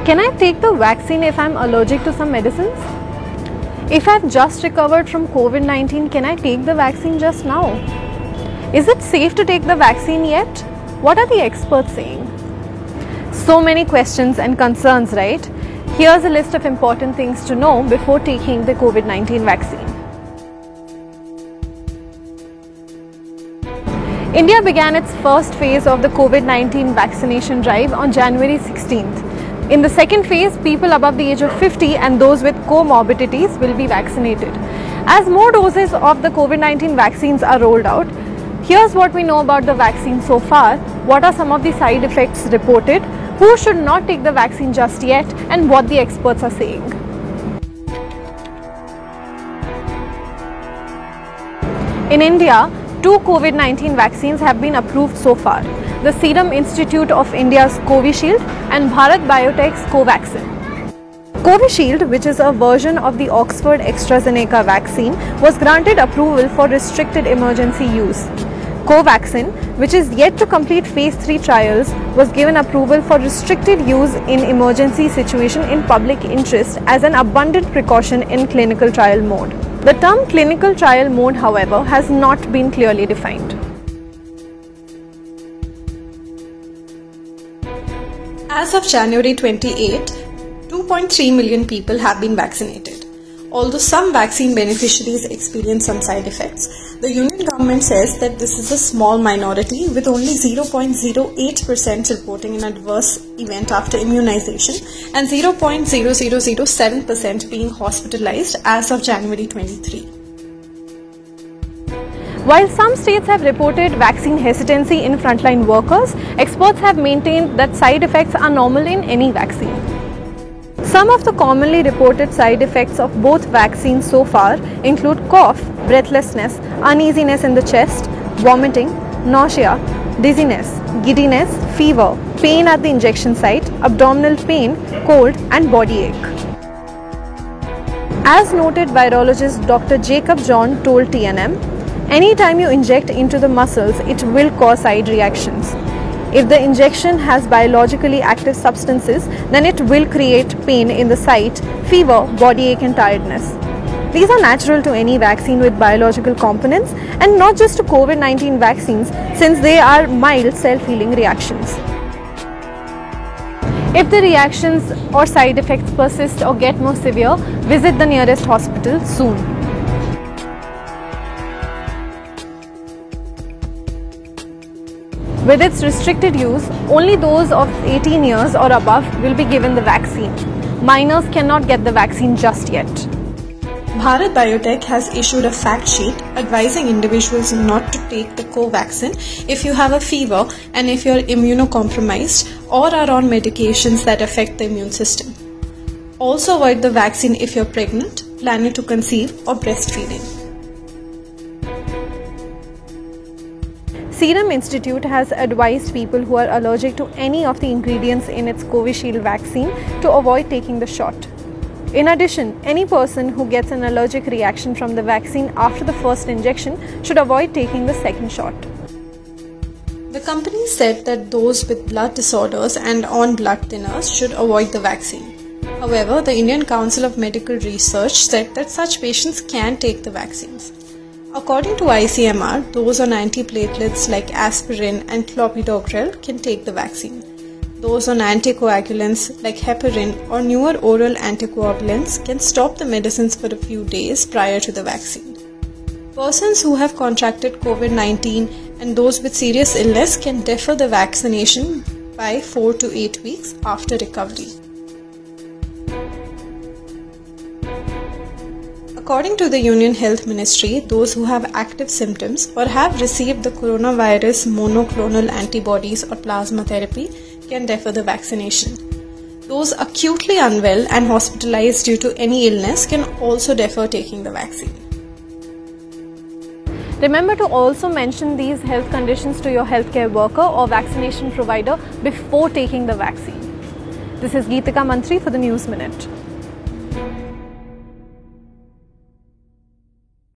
Can I take the vaccine if I'm allergic to some medicines? If I've just recovered from COVID-19, can I take the vaccine just now? Is it safe to take the vaccine yet? What are the experts saying? So many questions and concerns, right? Here's a list of important things to know before taking the COVID-19 vaccine. India began its first phase of the COVID-19 vaccination drive on January 16th. In the second phase, people above the age of 50 and those with comorbidities will be vaccinated. As more doses of the COVID-19 vaccines are rolled out, here's what we know about the vaccine so far, what are some of the side effects reported, who should not take the vaccine just yet, and what the experts are saying. In India, 2 COVID-19 vaccines have been approved so far. The Serum Institute of India's Covishield and Bharat Biotech's Covaxin. Covishield, which is a version of the Oxford AstraZeneca vaccine, was granted approval for restricted emergency use. Covaxin, which is yet to complete phase 3 trials, was given approval for restricted use in emergency situation in public interest as an abundant precaution in clinical trial mode. The term clinical trial mode, however, has not been clearly defined. As of January 28, 2.3 million people have been vaccinated. Although some vaccine beneficiaries experience some side effects, the Union government says that this is a small minority, with only 0.08% reporting an adverse event after immunization and 0.0007% being hospitalized as of January 23. While some states have reported vaccine hesitancy in frontline workers, experts have maintained that side effects are normal in any vaccine. Some of the commonly reported side effects of both vaccines so far include cough, breathlessness, uneasiness in the chest, vomiting, nausea, dizziness, giddiness, fever, pain at the injection site, abdominal pain, cold, and body ache. As noted, virologist Dr. Jacob John told TNM, anytime you inject into the muscles, it will cause side reactions. If the injection has biologically active substances, then it will create pain in the site, fever, body ache and tiredness. These are natural to any vaccine with biological components and not just to COVID-19 vaccines, since they are mild self-healing reactions. If the reactions or side effects persist or get more severe, visit the nearest hospital soon. With its restricted use, only those of 18 years or above will be given the vaccine. Minors cannot get the vaccine just yet. Bharat Biotech has issued a fact sheet advising individuals not to take the Covaxin if you have a fever and if you are immunocompromised or are on medications that affect the immune system. Also avoid the vaccine if you are pregnant, planning to conceive or breastfeeding. Serum Institute has advised people who are allergic to any of the ingredients in its Covishield vaccine to avoid taking the shot. In addition, any person who gets an allergic reaction from the vaccine after the first injection should avoid taking the second shot. The company said that those with blood disorders and on blood thinners should avoid the vaccine. However, the Indian Council of Medical Research said that such patients can take the vaccines. According to ICMR, those on antiplatelets like aspirin and clopidogrel can take the vaccine. Those on anticoagulants like heparin or newer oral anticoagulants can stop the medicines for a few days prior to the vaccine. Persons who have contracted COVID-19 and those with serious illness can defer the vaccination by 4 to 8 weeks after recovery. According to the Union Health Ministry, those who have active symptoms or have received the coronavirus monoclonal antibodies or plasma therapy can defer the vaccination. Those acutely unwell and hospitalized due to any illness can also defer taking the vaccine. Remember to also mention these health conditions to your healthcare worker or vaccination provider before taking the vaccine. This is Geetika Mantri for the News Minute.